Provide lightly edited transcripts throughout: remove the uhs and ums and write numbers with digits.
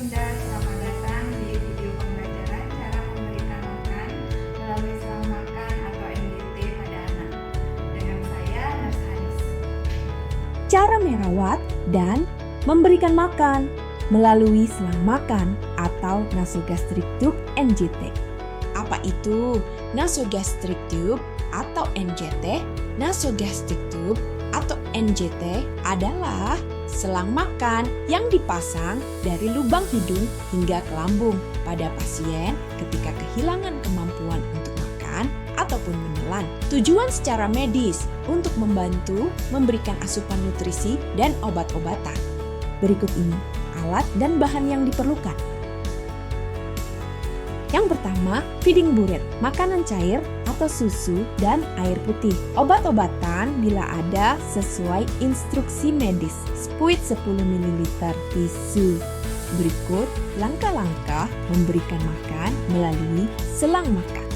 Bunda, selamat datang di video pembelajaran cara memberikan makan melalui selang makan atau MDT pada anak. Dengan saya, Nurse Hanis. Cara merawat dan memberikan makan melalui selang makan atau nasogastric tube NGT. Apa itu nasogastric tube atau NGT? Nasogastric tube atau NGT adalah selang makan yang dipasang dari lubang hidung hingga ke lambung pada pasien ketika kehilangan kemampuan untuk makan ataupun menelan. Tujuan secara medis untuk membantu memberikan asupan nutrisi dan obat-obatan. Berikut ini alat dan bahan yang diperlukan. Yang pertama, feeding burette, makanan cair atau susu dan air putih. Obat-obatan bila ada sesuai instruksi medis. Spuit 10 ml tisu. Berikut langkah-langkah memberikan makan melalui selang makan.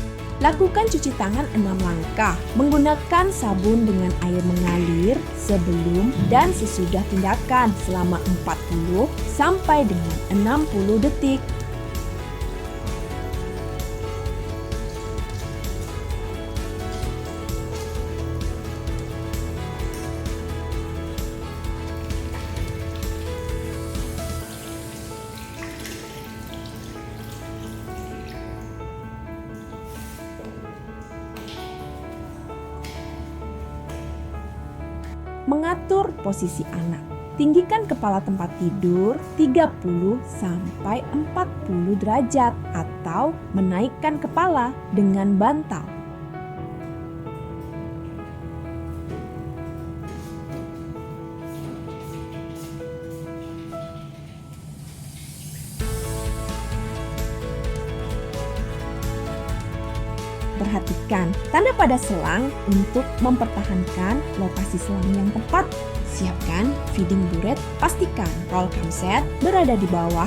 Lakukan cuci tangan 6 langkah. Menggunakan sabun dengan air mengalir sebelum dan sesudah tindakan selama 40 sampai dengan 60 detik. Mengatur posisi anak. Tinggikan kepala tempat tidur 30 sampai 40 derajat atau menaikkan kepala dengan bantal. Perhatikan tanda pada selang untuk mempertahankan lokasi selang yang tepat. Siapkan feeding burette, pastikan roll cam set berada di bawah.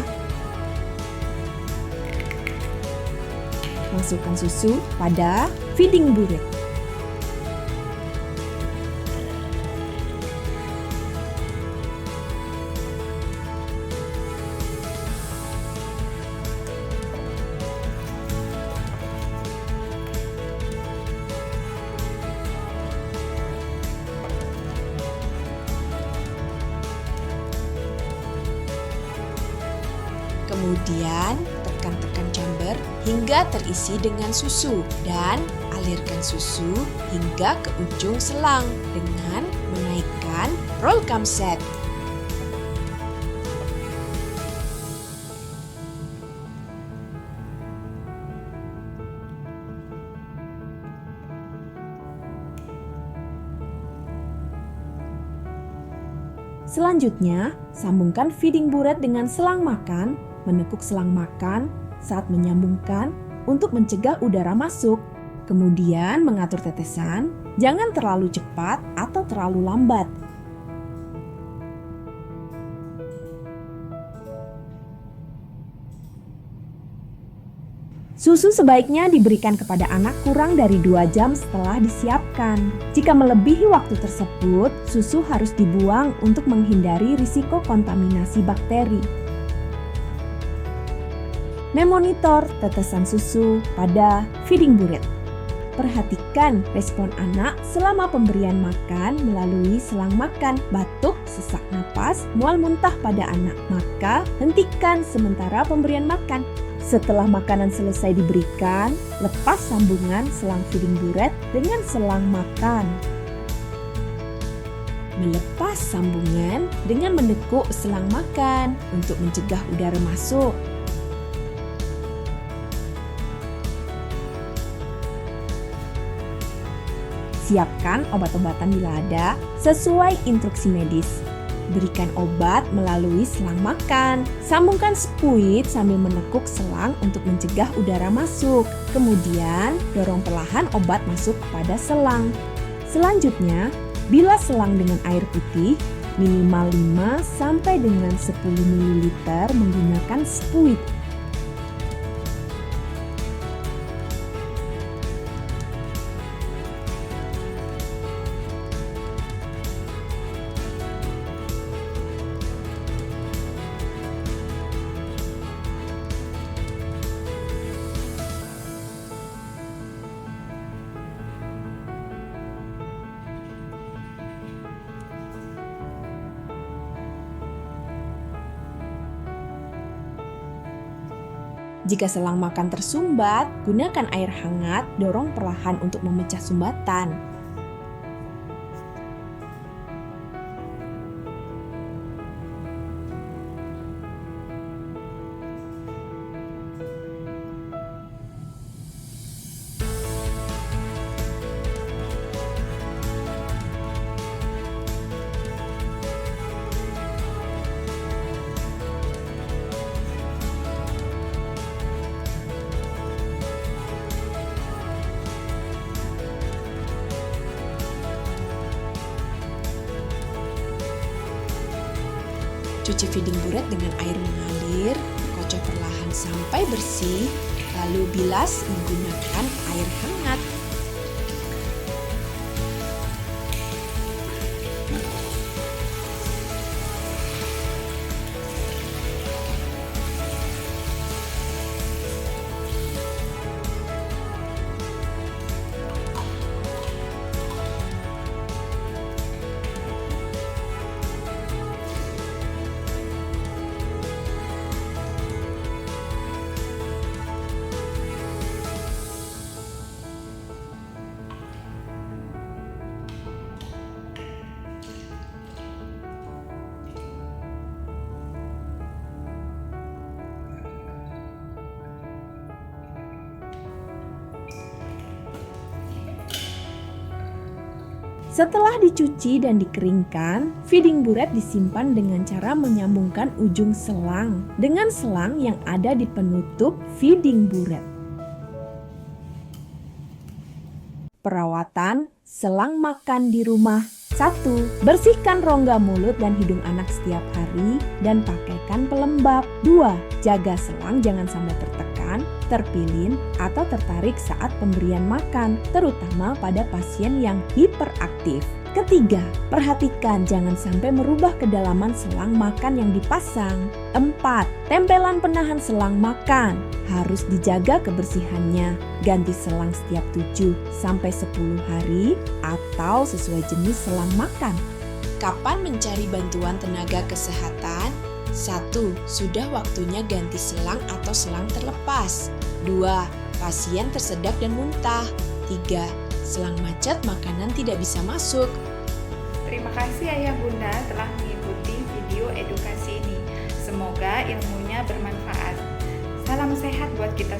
Masukkan susu pada feeding burette. Kemudian tekan-tekan chamber hingga terisi dengan susu dan alirkan susu hingga ke ujung selang dengan menaikkan roll cam set. Selanjutnya, sambungkan feeding burette dengan selang makan. Menekuk selang makan saat menyambungkan untuk mencegah udara masuk. Kemudian mengatur tetesan, jangan terlalu cepat atau terlalu lambat. Susu sebaiknya diberikan kepada anak kurang dari 2 jam setelah disiapkan. Jika melebihi waktu tersebut, susu harus dibuang untuk menghindari risiko kontaminasi bakteri. Memonitor tetesan susu pada feeding burette. Perhatikan respon anak selama pemberian makan melalui selang makan. Batuk, sesak napas, mual muntah pada anak, maka hentikan sementara pemberian makan. Setelah makanan selesai diberikan, lepas sambungan selang feeding burette dengan selang makan. Melepas sambungan dengan menekuk selang makan untuk mencegah udara masuk. Siapkan obat-obatan bila ada sesuai instruksi medis. Berikan obat melalui selang makan. Sambungkan spuit sambil menekuk selang untuk mencegah udara masuk. Kemudian, dorong perlahan obat masuk pada selang. Selanjutnya, bilas selang dengan air putih minimal 5 sampai dengan 10 ml menggunakan spuit. Jika selang makan tersumbat, gunakan air hangat, dorong perlahan untuk memecah sumbatan. Cuci feeding buret dengan air mengalir, kocok perlahan sampai bersih, lalu bilas menggunakan air hangat. Setelah dicuci dan dikeringkan, feeding buret disimpan dengan cara menyambungkan ujung selang dengan selang yang ada di penutup feeding buret. Perawatan selang makan di rumah. 1. Bersihkan rongga mulut dan hidung anak setiap hari dan pakaikan pelembab. 2. Jaga selang jangan sampai tertekan, terpilin, atau tertarik saat pemberian makan, terutama pada pasien yang hiperaktif. Ketiga, perhatikan jangan sampai merubah kedalaman selang makan yang dipasang. 4. Tempelan penahan selang makan harus dijaga kebersihannya. Ganti selang setiap 7 sampai 10 hari atau sesuai jenis selang makan. Kapan mencari bantuan tenaga kesehatan? 1. Sudah waktunya ganti selang atau selang terlepas. 2. Pasien tersedak dan muntah. 3. Selang macet makanan tidak bisa masuk. Terima kasih Ayah Bunda telah mengikuti video edukasi ini. Semoga ilmunya bermanfaat. Salam sehat buat kita